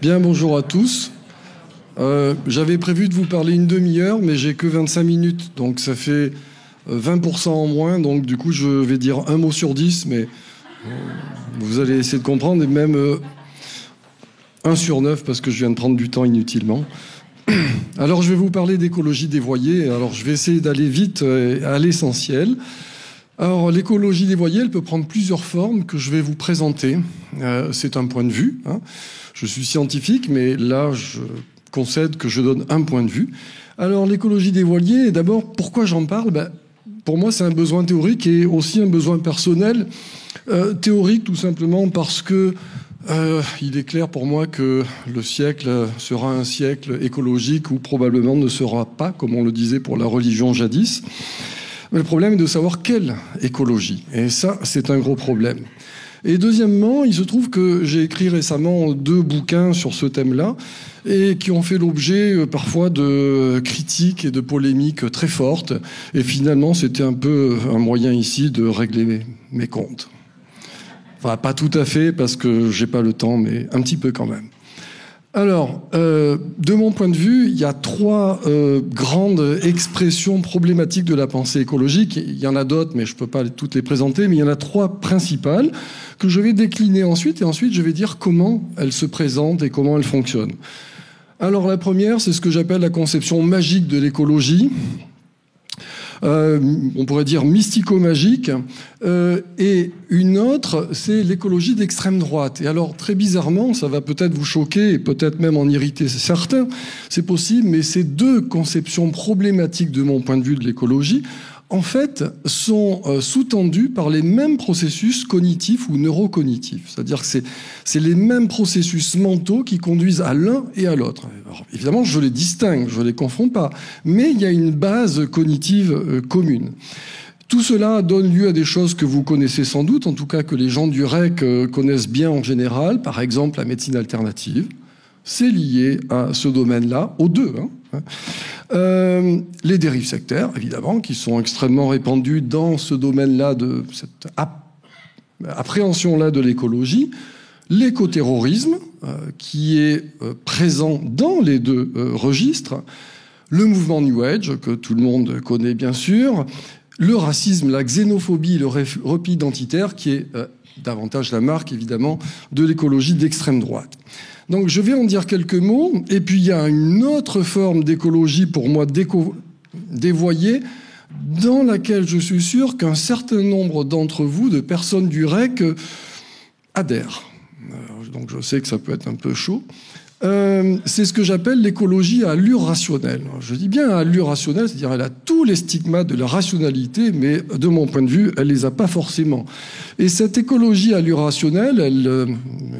Bien, bonjour à tous. J'avais prévu de vous parler une demi-heure, mais j'ai que 25 minutes, donc ça fait 20% en moins. Donc du coup, je vais dire un mot sur 10, mais vous allez essayer de comprendre, et même 1 sur 9, parce que je viens de prendre du temps inutilement. Alors, je vais vous parler d'écologie dévoyée. Alors, je vais essayer d'aller vite à l'essentiel. Alors, l'écologie dévoyée, elle peut prendre plusieurs formes que je vais vous présenter. C'est un point de vue. Je suis scientifique, mais là, je concède que je donne un point de vue. Alors, l'écologie dévoyée, d'abord, pourquoi j'en parle ? Pour moi, c'est un besoin théorique et aussi un besoin personnel. Théorique, tout simplement, parce que il est clair pour moi que le siècle sera un siècle écologique ou probablement ne sera pas, comme on le disait pour la religion jadis. Mais le problème est de savoir quelle écologie. Et ça, c'est un gros problème. Et deuxièmement, il se trouve que j'ai écrit récemment 2 bouquins sur ce thème-là et qui ont fait l'objet parfois de critiques et de polémiques très fortes. Et finalement, c'était un peu un moyen ici de régler mes comptes. Enfin, pas tout à fait parce que j'ai pas le temps, mais un petit peu quand même. Alors, de mon point de vue, il y a 3 grandes expressions problématiques de la pensée écologique. Il y en a d'autres, mais je peux pas toutes les présenter, mais il y en a 3 principales que je vais décliner ensuite, et ensuite je vais dire comment elles se présentent et comment elles fonctionnent. Alors, la première, c'est ce que j'appelle la conception magique de l'écologie. On pourrait dire mystico-magique, et une autre, c'est l'écologie d'extrême droite. Et alors, très bizarrement, ça va peut-être vous choquer et peut-être même en irriter certains, c'est possible, mais ces 2 conceptions problématiques de mon point de vue de l'écologie, en fait, sont sous-tendues par les mêmes processus cognitifs ou neurocognitifs. C'est-à-dire que c'est les mêmes processus mentaux qui conduisent à l'un et à l'autre. Alors, évidemment, je les distingue, je les confonds pas, mais il y a une base cognitive commune. Tout cela donne lieu à des choses que vous connaissez sans doute, en tout cas que les gens du REC connaissent bien en général, par exemple la médecine alternative. C'est lié à ce domaine-là, aux 2. Les dérives sectaires, évidemment, qui sont extrêmement répandues dans ce domaine-là, de cette appréhension-là de l'écologie. L'écoterrorisme, qui est présent dans les 2 registres. Le mouvement New Age, que tout le monde connaît bien sûr. Le racisme, la xénophobie, le repli identitaire, qui est davantage la marque, évidemment, de l'écologie d'extrême droite. Donc, je vais en dire quelques mots. Et puis, il y a une autre forme d'écologie, pour moi, dévoyée, dans laquelle je suis sûr qu'un certain nombre d'entre vous, de personnes du REC, adhèrent. Donc, je sais que ça peut être un peu chaud. C'est ce que j'appelle l'écologie à allure rationnelle. Je dis bien à allure rationnelle, c'est-à-dire elle a tous les stigmates de la rationalité, mais de mon point de vue, elle les a pas forcément. Et cette écologie à allure rationnelle, elle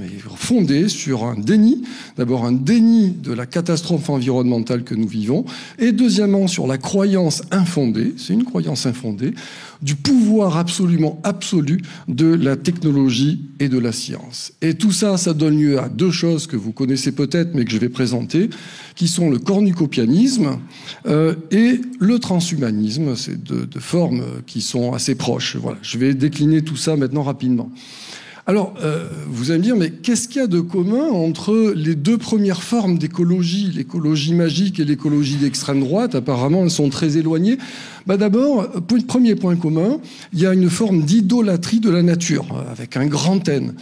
est fondée sur un déni. D'abord, un déni de la catastrophe environnementale que nous vivons, et deuxièmement, sur la croyance infondée, c'est une croyance infondée, du pouvoir absolument absolu de la technologie et de la science. Et tout ça, ça donne lieu à 2 choses que vous connaissez peut-être, mais que je vais présenter, qui sont le cornucopianisme et le transhumanisme. C'est 2 formes qui sont assez proches. Voilà, je vais décliner tout ça maintenant rapidement. Alors, vous allez me dire, mais qu'est-ce qu'il y a de commun entre les 2 premières formes d'écologie, l'écologie magique et l'écologie d'extrême droite? Apparemment, elles sont très éloignées. D'abord, premier point commun, il y a une forme d'idolâtrie de la nature, avec un grand N.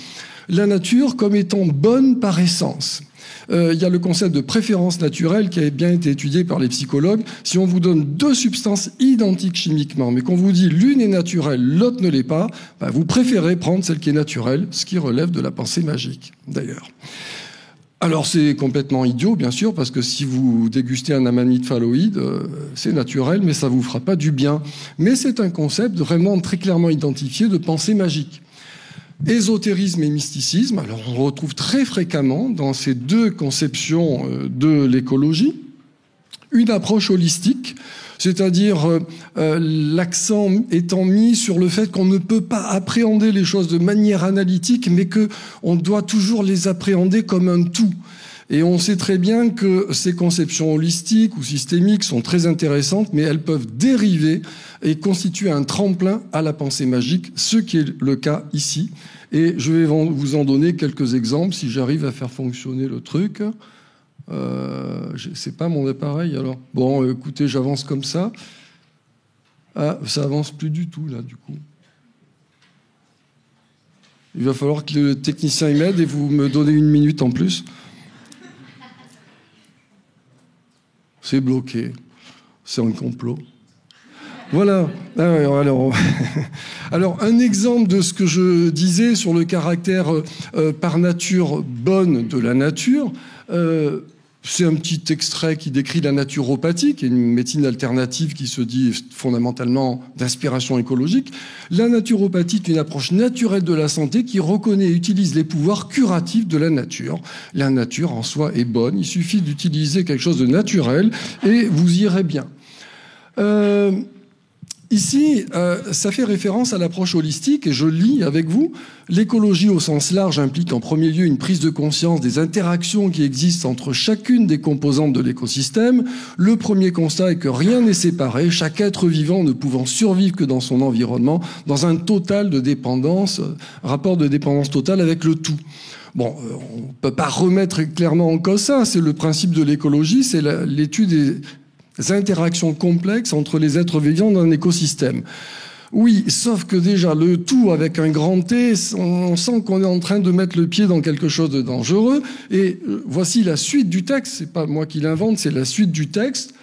La nature comme étant bonne par essence. Il y a le concept de préférence naturelle qui a bien été étudié par les psychologues. Si on vous donne 2 substances identiques chimiquement, mais qu'on vous dit l'une est naturelle, l'autre ne l'est pas, vous préférez prendre celle qui est naturelle, ce qui relève de la pensée magique, d'ailleurs. Alors c'est complètement idiot, bien sûr, parce que si vous dégustez un amanite phalloïde, c'est naturel, mais ça vous fera pas du bien. Mais c'est un concept vraiment très clairement identifié de pensée magique. Ésotérisme et mysticisme, alors on retrouve très fréquemment dans ces 2 conceptions de l'écologie une approche holistique, c'est-à-dire l'accent étant mis sur le fait qu'on ne peut pas appréhender les choses de manière analytique, mais qu'on doit toujours les appréhender comme un tout. Et on sait très bien que ces conceptions holistiques ou systémiques sont très intéressantes, mais elles peuvent dériver et constituer un tremplin à la pensée magique, ce qui est le cas ici. Et je vais vous en donner quelques exemples, si j'arrive à faire fonctionner le truc. C'est pas mon appareil, alors. Bon, écoutez, j'avance comme ça. Ah, ça avance plus du tout, là, du coup. Il va falloir que le technicien m'aide et vous me donnez 1 minute en plus. C'est bloqué. C'est un complot. Voilà. Alors, un exemple de ce que je disais sur le caractère par nature bonne de la nature, c'est un petit extrait qui décrit la naturopathie, qui est une médecine alternative qui se dit fondamentalement d'inspiration écologique. La naturopathie est une approche naturelle de la santé qui reconnaît et utilise les pouvoirs curatifs de la nature. La nature en soi est bonne, il suffit d'utiliser quelque chose de naturel et vous irez bien. Ici, ça fait référence à l'approche holistique, et je lis avec vous. L'écologie au sens large implique en premier lieu une prise de conscience des interactions qui existent entre chacune des composantes de l'écosystème. Le premier constat est que rien n'est séparé, chaque être vivant ne pouvant survivre que dans son environnement, dans un total de dépendance, rapport de dépendance totale avec le tout. Bon, on ne peut pas remettre clairement en cause ça, c'est le principe de l'écologie, c'est l'étude des interactions complexes entre les êtres vivants d'un écosystème. Oui, sauf que déjà, le tout avec un grand T, on sent qu'on est en train de mettre le pied dans quelque chose de dangereux. Et voici la suite du texte. C'est pas moi qui l'invente, c'est la suite du texte.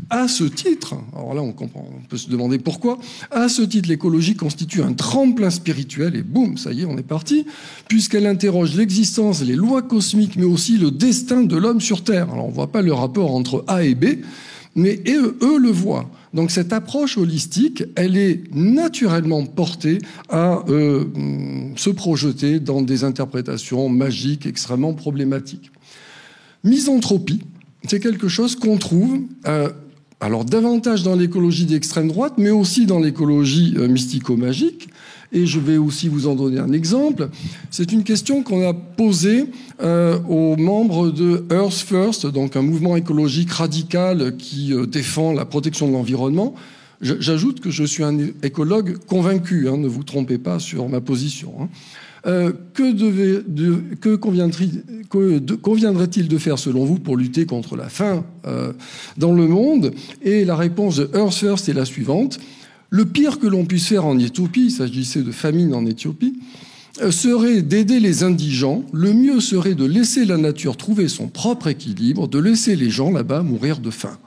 À ce titre, alors là on comprend, on peut se demander pourquoi, à ce titre l'écologie constitue un tremplin spirituel, et boum, ça y est, on est parti, puisqu'elle interroge l'existence, les lois cosmiques, mais aussi le destin de l'homme sur Terre. Alors on ne voit pas le rapport entre A et B, mais eux le voient. Donc cette approche holistique, elle est naturellement portée à se projeter dans des interprétations magiques extrêmement problématiques. Misanthropie, c'est quelque chose qu'on trouve, alors davantage dans l'écologie d'extrême droite, mais aussi dans l'écologie mystico-magique. Et je vais aussi vous en donner un exemple. C'est une question qu'on a posée aux membres de Earth First, donc un mouvement écologique radical qui défend la protection de l'environnement. J'ajoute que je suis un écologue convaincu, hein, ne vous trompez pas sur ma position. Hein. Que conviendrait-il de faire, selon vous, pour lutter contre la faim dans le monde? Et la réponse de Earth First est la suivante. Le pire que l'on puisse faire en Éthiopie, il s'agissait de famine en Éthiopie, serait d'aider les indigents. Le mieux serait de laisser la nature trouver son propre équilibre, de laisser les gens là-bas mourir de faim.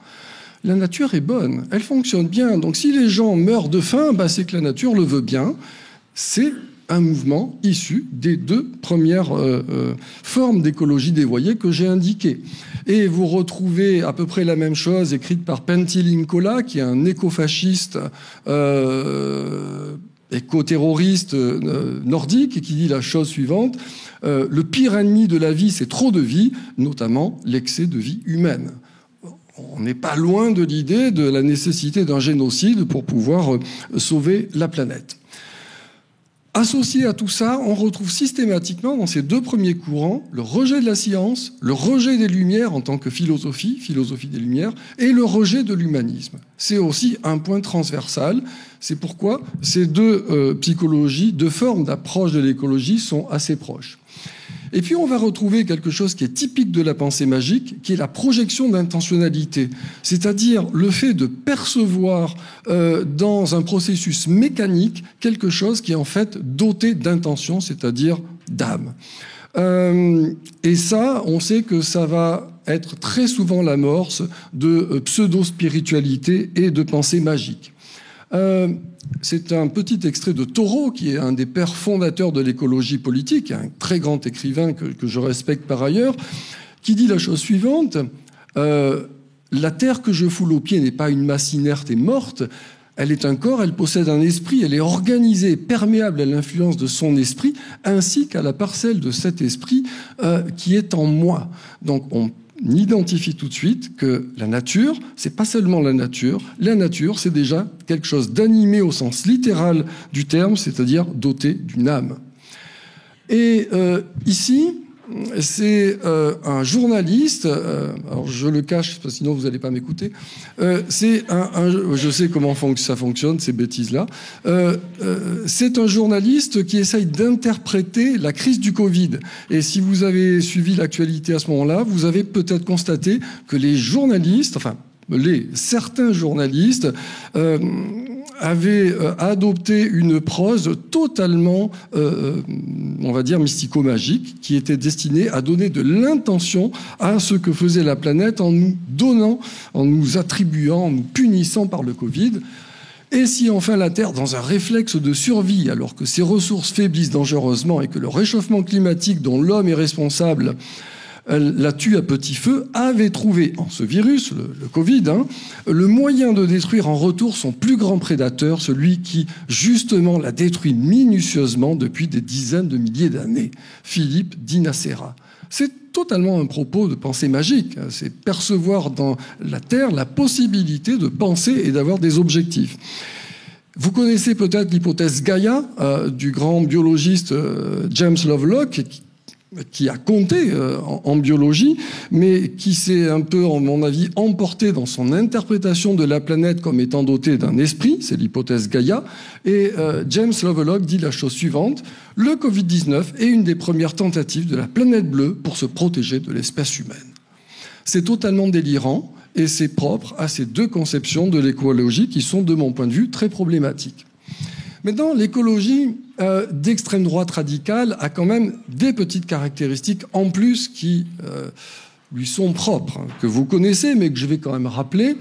La nature est bonne, elle fonctionne bien. Donc si les gens meurent de faim, c'est que la nature le veut bien. C'est un mouvement issu des deux premières formes d'écologie dévoyée que j'ai indiquées. Et vous retrouvez à peu près la même chose écrite par Pentti Linkola, qui est un écofasciste éco-terroriste nordique, et qui dit la chose suivante. Le pire ennemi de la vie, c'est trop de vie, notamment l'excès de vie humaine. On n'est pas loin de l'idée de la nécessité d'un génocide pour pouvoir sauver la planète. Associé à tout ça, on retrouve systématiquement dans ces deux premiers courants le rejet de la science, le rejet des Lumières en tant que philosophie des Lumières, et le rejet de l'humanisme. C'est aussi un point transversal. C'est pourquoi ces deux psychologies, deux formes d'approche de l'écologie sont assez proches. Et puis on va retrouver quelque chose qui est typique de la pensée magique, qui est la projection d'intentionnalité, c'est-à-dire le fait de percevoir dans un processus mécanique quelque chose qui est en fait doté d'intention, c'est-à-dire d'âme. Et ça, on sait que ça va être très souvent l'amorce de pseudo-spiritualité et de pensée magique. C'est un petit extrait de Thoreau, qui est un des pères fondateurs de l'écologie politique, un très grand écrivain que je respecte par ailleurs, qui dit la chose suivante. La terre que je foule aux pieds n'est pas une masse inerte et morte, elle est un corps, elle possède un esprit, elle est organisée, perméable à l'influence de son esprit, ainsi qu'à la parcelle de cet esprit qui est en moi. Donc on identifie tout de suite que la nature, c'est pas seulement la nature, c'est déjà quelque chose d'animé au sens littéral du terme, c'est-à-dire doté d'une âme. Et ici, c'est un journaliste, alors je le cache, parce que sinon vous n'allez pas m'écouter, je sais comment ça fonctionne, ces bêtises-là, c'est un journaliste qui essaye d'interpréter la crise du Covid. Et si vous avez suivi l'actualité à ce moment-là, vous avez peut-être constaté que les journalistes, enfin, certains journalistes avaient adopté une prose totalement, on va dire, mystico-magique, qui était destinée à donner de l'intention à ce que faisait la planète en nous donnant, en nous attribuant, en nous punissant par le Covid. Et si enfin la Terre, dans un réflexe de survie, alors que ses ressources faiblissent dangereusement et que le réchauffement climatique dont l'homme est responsable la tue à petit feu, avait trouvé en ce virus, le Covid, le moyen de détruire en retour son plus grand prédateur, celui qui, justement, l'a détruit minutieusement depuis des dizaines de milliers d'années, Philippe d'Inacera. C'est totalement un propos de pensée magique. C'est percevoir dans la Terre la possibilité de penser et d'avoir des objectifs. Vous connaissez peut-être l'hypothèse Gaïa du grand biologiste James Lovelock, qui a compté en biologie, mais qui s'est un peu, à mon avis, emporté dans son interprétation de la planète comme étant dotée d'un esprit, c'est l'hypothèse Gaïa, et James Lovelock dit la chose suivante: le Covid-19 est une des premières tentatives de la planète bleue pour se protéger de l'espèce humaine. C'est totalement délirant, et c'est propre à ces deux conceptions de l'écologie qui sont, de mon point de vue, très problématiques. Maintenant, l'écologie d'extrême droite radicale a quand même des petites caractéristiques en plus qui lui sont propres, que vous connaissez, mais que je vais quand même rappeler.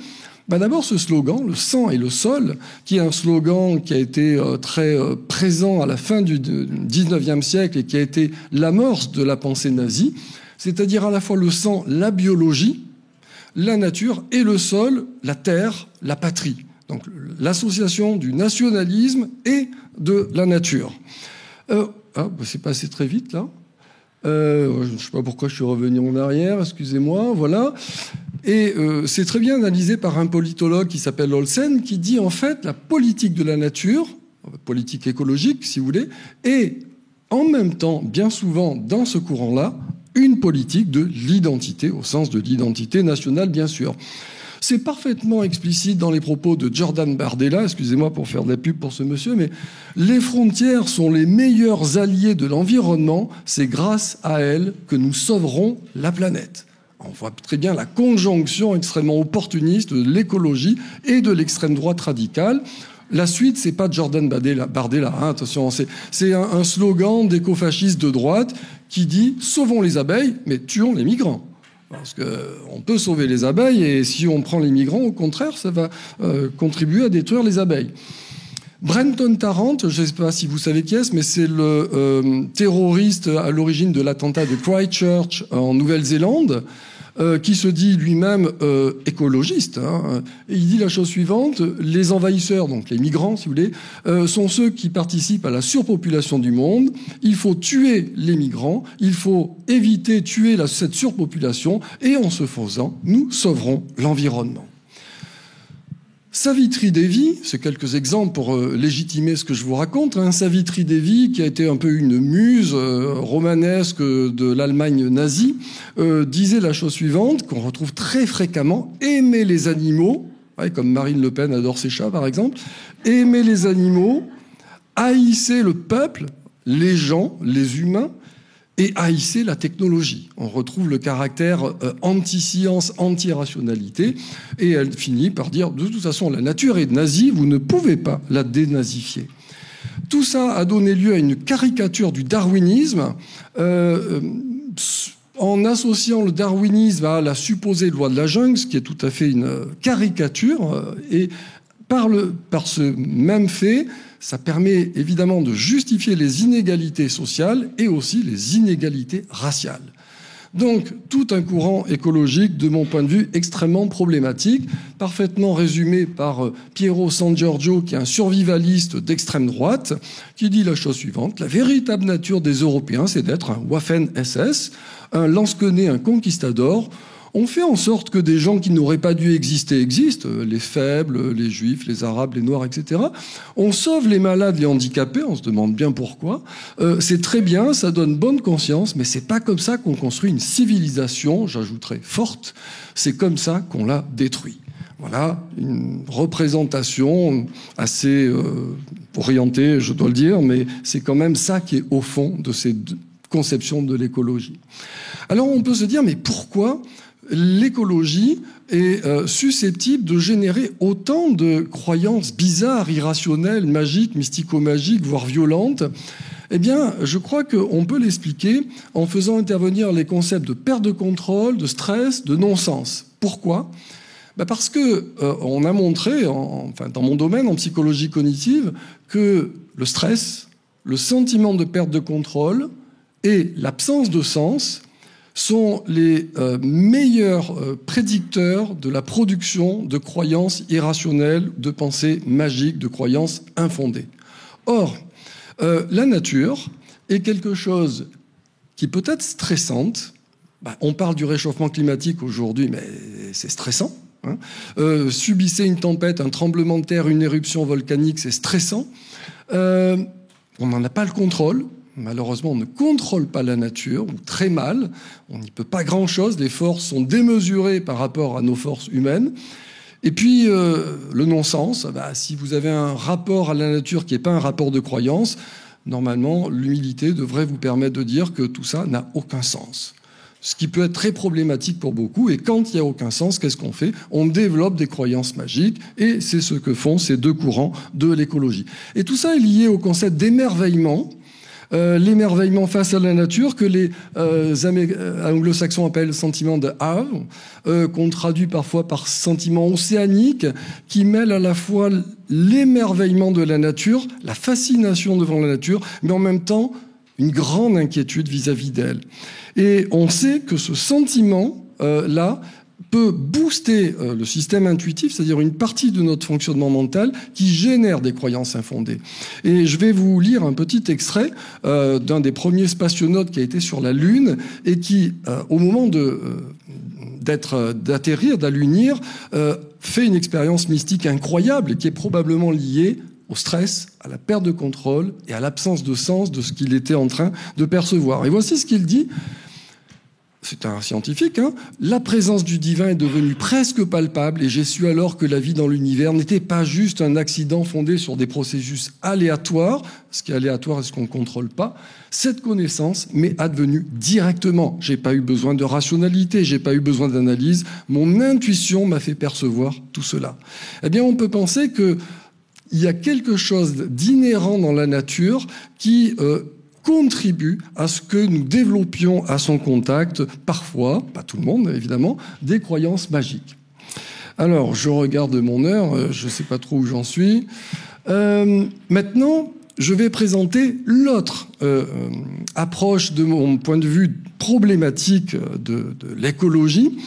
D'abord, ce slogan, le sang et le sol, qui est un slogan qui a été très présent à la fin du 19e siècle et qui a été l'amorce de la pensée nazie, c'est-à-dire à la fois le sang, la biologie, la nature, et le sol, la terre, la patrie. Donc l'association du nationalisme et de la nature. C'est passé très vite là. Je ne sais pas pourquoi je suis revenu en arrière, excusez-moi, voilà. Et c'est très bien analysé par un politologue qui s'appelle Olsen, qui dit en fait la politique de la nature, politique écologique si vous voulez, est en même temps, bien souvent dans ce courant-là, une politique de l'identité, au sens de l'identité nationale bien sûr. C'est parfaitement explicite dans les propos de Jordan Bardella, excusez-moi pour faire de la pub pour ce monsieur, mais les frontières sont les meilleurs alliés de l'environnement, c'est grâce à elles que nous sauverons la planète. On voit très bien la conjonction extrêmement opportuniste de l'écologie et de l'extrême droite radicale. La suite, c'est pas Jordan Bardella, attention, c'est un slogan d'écofascistes de droite qui dit « sauvons les abeilles, mais tuons les migrants ». Parce qu'on peut sauver les abeilles et si on prend les migrants, au contraire, ça va contribuer à détruire les abeilles. Brenton Tarrant, je ne sais pas si vous savez qui est, mais c'est le terroriste à l'origine de l'attentat de Christchurch en Nouvelle-Zélande, qui se dit lui-même écologiste. Et il dit la chose suivante: les envahisseurs, donc les migrants, si vous voulez, sont ceux qui participent à la surpopulation du monde. Il faut tuer les migrants, il faut éviter tuer cette surpopulation, et en ce faisant, nous sauverons l'environnement. Savitri Devi, c'est quelques exemples pour légitimer ce que je vous raconte. Savitri Devi, qui a été un peu une muse romanesque de l'Allemagne nazie, disait la chose suivante, qu'on retrouve très fréquemment: aimer les animaux, comme Marine Le Pen adore ses chats par exemple, aimer les animaux, haïssez le peuple, les gens, les humains, et haïssez la technologie. On retrouve le caractère anti-science, anti-rationalité, et elle finit par dire: de toute façon, la nature est nazie, vous ne pouvez pas la dénazifier. Tout ça a donné lieu à une caricature du darwinisme, en associant le darwinisme à la supposée loi de la jungle, ce qui est tout à fait une caricature, et par ce même fait, ça permet évidemment de justifier les inégalités sociales et aussi les inégalités raciales. Donc, tout un courant écologique, de mon point de vue, extrêmement problématique, parfaitement résumé par Piero San Giorgio, qui est un survivaliste d'extrême droite, qui dit la chose suivante: la véritable nature des Européens, c'est d'être un Waffen-SS, un lance-quené, un conquistador. On fait en sorte que des gens qui n'auraient pas dû exister existent, les faibles, les juifs, les arabes, les noirs, etc. On sauve les malades, les handicapés, on se demande bien pourquoi. C'est très bien, ça donne bonne conscience, mais c'est pas comme ça qu'on construit une civilisation, j'ajouterais forte, c'est comme ça qu'on la détruit. Voilà, une représentation assez orientée, je dois le dire, mais c'est quand même ça qui est au fond de ces conceptions de l'écologie. Alors on peut se dire, mais pourquoi l'écologie est susceptible de générer autant de croyances bizarres, irrationnelles, magiques, mystico-magiques, voire violentes? Eh bien, je crois qu'on peut l'expliquer en faisant intervenir les concepts de perte de contrôle, de stress, de non-sens. Pourquoi ? Parce que on a montré, dans mon domaine, en psychologie cognitive, que le stress, le sentiment de perte de contrôle et l'absence de sens sont les meilleurs prédicteurs de la production de croyances irrationnelles, de pensées magiques, de croyances infondées. Or, la nature est quelque chose qui peut être stressante. On parle du réchauffement climatique aujourd'hui, mais c'est stressant. Subissez une tempête, un tremblement de terre, une éruption volcanique, c'est stressant. On n'en a pas le contrôle. Malheureusement, on ne contrôle pas la nature, ou très mal. On n'y peut pas grand-chose. Les forces sont démesurées par rapport à nos forces humaines. Et puis, le non-sens, si vous avez un rapport à la nature qui n'est pas un rapport de croyance, normalement, l'humilité devrait vous permettre de dire que tout ça n'a aucun sens. Ce qui peut être très problématique pour beaucoup. Et quand il n'y a aucun sens, qu'est-ce qu'on fait? On développe des croyances magiques, et c'est ce que font ces deux courants de l'écologie. Et tout ça est lié au concept d'émerveillement. L'émerveillement face à la nature que les anglo-saxons appellent sentiment de awe, qu'on traduit parfois par sentiment océanique, qui mêle à la fois l'émerveillement de la nature, la fascination devant la nature, mais en même temps une grande inquiétude vis-à-vis d'elle. Et on sait que ce sentiment-là peut booster le système intuitif, c'est-à-dire une partie de notre fonctionnement mental qui génère des croyances infondées. Et je vais vous lire un petit extrait d'un des premiers spationautes qui a été sur la Lune et qui, au moment d'atterrir, d'allunir, fait une expérience mystique incroyable et qui est probablement liée au stress, à la perte de contrôle et à l'absence de sens de ce qu'il était en train de percevoir. Et voici ce qu'il dit. C'est un scientifique, hein. La présence du divin est devenue presque palpable et j'ai su alors que la vie dans l'univers n'était pas juste un accident fondé sur des processus aléatoires. Ce qui est aléatoire, est-ce qu'on ne contrôle pas? Cette connaissance m'est advenue directement. J'ai pas eu besoin de rationalité, j'ai pas eu besoin d'analyse. Mon intuition m'a fait percevoir tout cela. Eh bien, on peut penser que il y a quelque chose d'inhérent dans la nature qui contribue à ce que nous développions à son contact, parfois, pas tout le monde évidemment, des croyances magiques. Alors, je regarde mon heure, je ne sais pas trop où j'en suis. Maintenant, je vais présenter l'autre approche de mon point de vue problématique de l'écologie,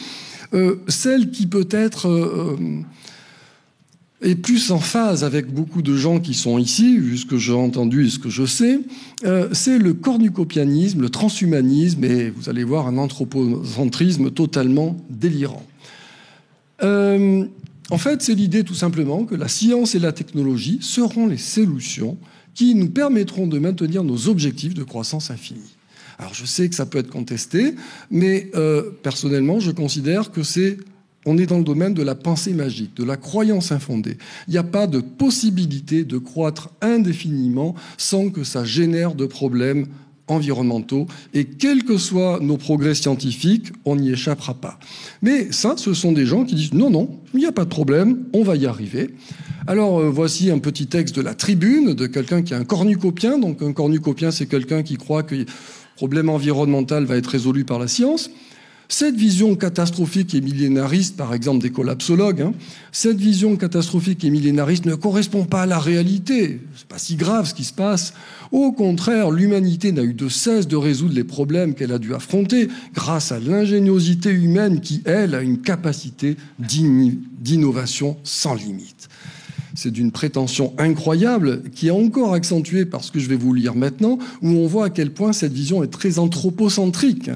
celle qui peut-être est plus en phase avec beaucoup de gens qui sont ici, vu ce que j'ai entendu et ce que je sais, c'est le cornucopianisme, le transhumanisme, et vous allez voir un anthropocentrisme totalement délirant. En fait, c'est l'idée tout simplement que la science et la technologie seront les solutions qui nous permettront de maintenir nos objectifs de croissance infinie. Alors je sais que ça peut être contesté, mais personnellement, je considère que on est dans le domaine de la pensée magique, de la croyance infondée. Il n'y a pas de possibilité de croître indéfiniment sans que ça génère de problèmes environnementaux. Et quels que soient nos progrès scientifiques, on n'y échappera pas. Mais ça, ce sont des gens qui disent « Non, non, il n'y a pas de problème, on va y arriver ». Alors, voici un petit texte de la Tribune, de quelqu'un qui est un cornucopien. Donc, un cornucopien, c'est quelqu'un qui croit que le problème environnemental va être résolu par la science. Cette vision catastrophique et millénariste, par exemple des collapsologues, cette vision catastrophique et millénariste ne correspond pas à la réalité. C'est pas si grave ce qui se passe. Au contraire, l'humanité n'a eu de cesse de résoudre les problèmes qu'elle a dû affronter grâce à l'ingéniosité humaine qui, elle, a une capacité d'innovation sans limite. C'est d'une prétention incroyable qui est encore accentuée par ce que je vais vous lire maintenant, où on voit à quel point cette vision est très anthropocentrique.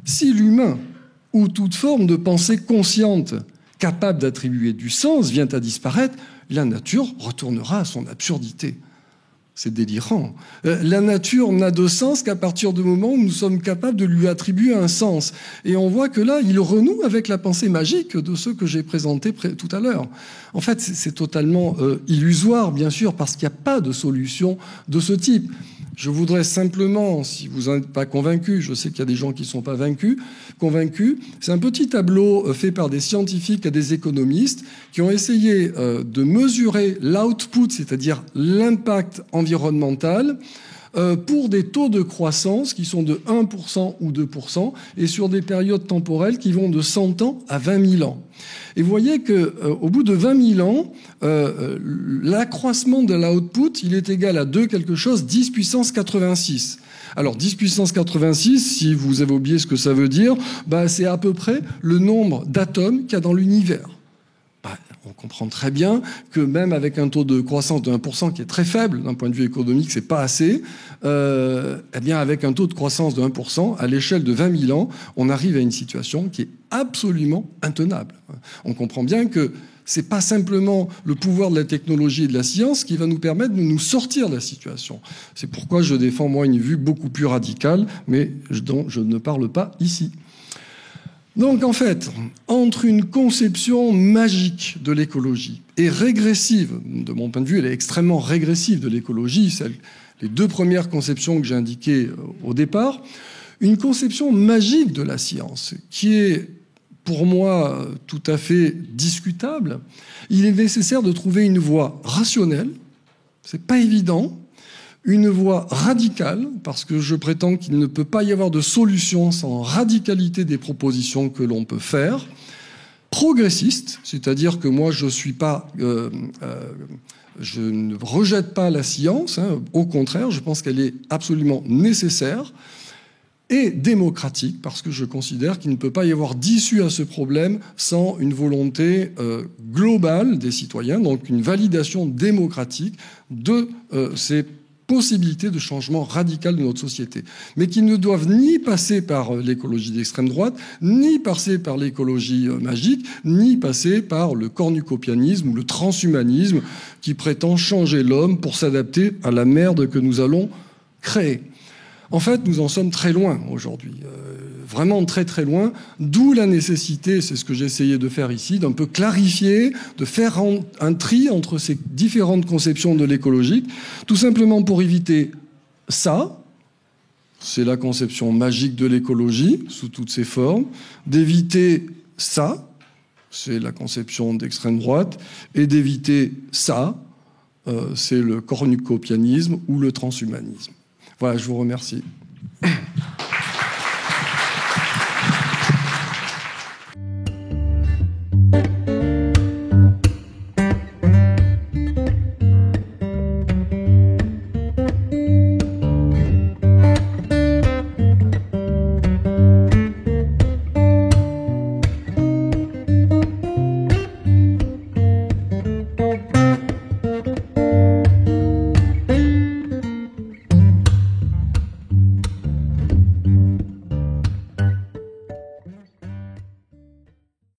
Si l'humain où toute forme de pensée consciente capable d'attribuer du sens vient à disparaître, la nature retournera à son absurdité. C'est délirant. La nature n'a de sens qu'à partir du moment où nous sommes capables de lui attribuer un sens. Et on voit que là, il renoue avec la pensée magique de ceux que j'ai présentés tout à l'heure. En fait, c'est totalement illusoire, bien sûr, parce qu'il n'y a pas de solution de ce type. Je voudrais simplement, si vous n'êtes pas convaincus, je sais qu'il y a des gens qui ne sont pas convaincus, c'est un petit tableau fait par des scientifiques et des économistes qui ont essayé de mesurer l'output, c'est-à-dire l'impact environnemental, pour des taux de croissance qui sont de 1% ou 2%, et sur des périodes temporelles qui vont de 100 ans à 20 000 ans. Et vous voyez qu'au bout de 20 000 ans, l'accroissement de l'output, il est égal à 2 quelque chose, 10 puissance 86. Alors 10 puissance 86, si vous avez oublié ce que ça veut dire, c'est à peu près le nombre d'atomes qu'il y a dans l'univers. On comprend très bien que même avec un taux de croissance de 1% qui est très faible d'un point de vue économique, c'est pas assez. Eh bien, avec un taux de croissance de 1%, à l'échelle de 20 000 ans, on arrive à une situation qui est absolument intenable. On comprend bien que c'est pas simplement le pouvoir de la technologie et de la science qui va nous permettre de nous sortir de la situation. C'est pourquoi je défends, moi, une vue beaucoup plus radicale, mais dont je ne parle pas ici. Donc, en fait, entre une conception magique de l'écologie et régressive, de mon point de vue, elle est extrêmement régressive de l'écologie, les 2 premières conceptions que j'ai indiquées au départ, une conception magique de la science, qui est, pour moi, tout à fait discutable. Il est nécessaire de trouver une voie rationnelle, c'est pas évident, une voie radicale, parce que je prétends qu'il ne peut pas y avoir de solution sans radicalité des propositions que l'on peut faire, progressiste, c'est-à-dire que moi je ne rejette pas la science, au contraire, je pense qu'elle est absolument nécessaire, et démocratique, parce que je considère qu'il ne peut pas y avoir d'issue à ce problème sans une volonté globale des citoyens, donc une validation démocratique de ces possibilités de changement radical de notre société, mais qui ne doivent ni passer par l'écologie d'extrême droite, ni passer par l'écologie magique, ni passer par le cornucopianisme ou le transhumanisme qui prétend changer l'homme pour s'adapter à la merde que nous allons créer. En fait, nous en sommes très loin aujourd'hui, vraiment très très loin, d'où la nécessité, c'est ce que j'ai essayé de faire ici, d'un peu clarifier, de faire un tri entre ces différentes conceptions de l'écologie, tout simplement pour éviter ça, c'est la conception magique de l'écologie, sous toutes ses formes, d'éviter ça, c'est la conception d'extrême droite, et d'éviter ça, c'est le cornucopianisme ou le transhumanisme. Voilà, je vous remercie.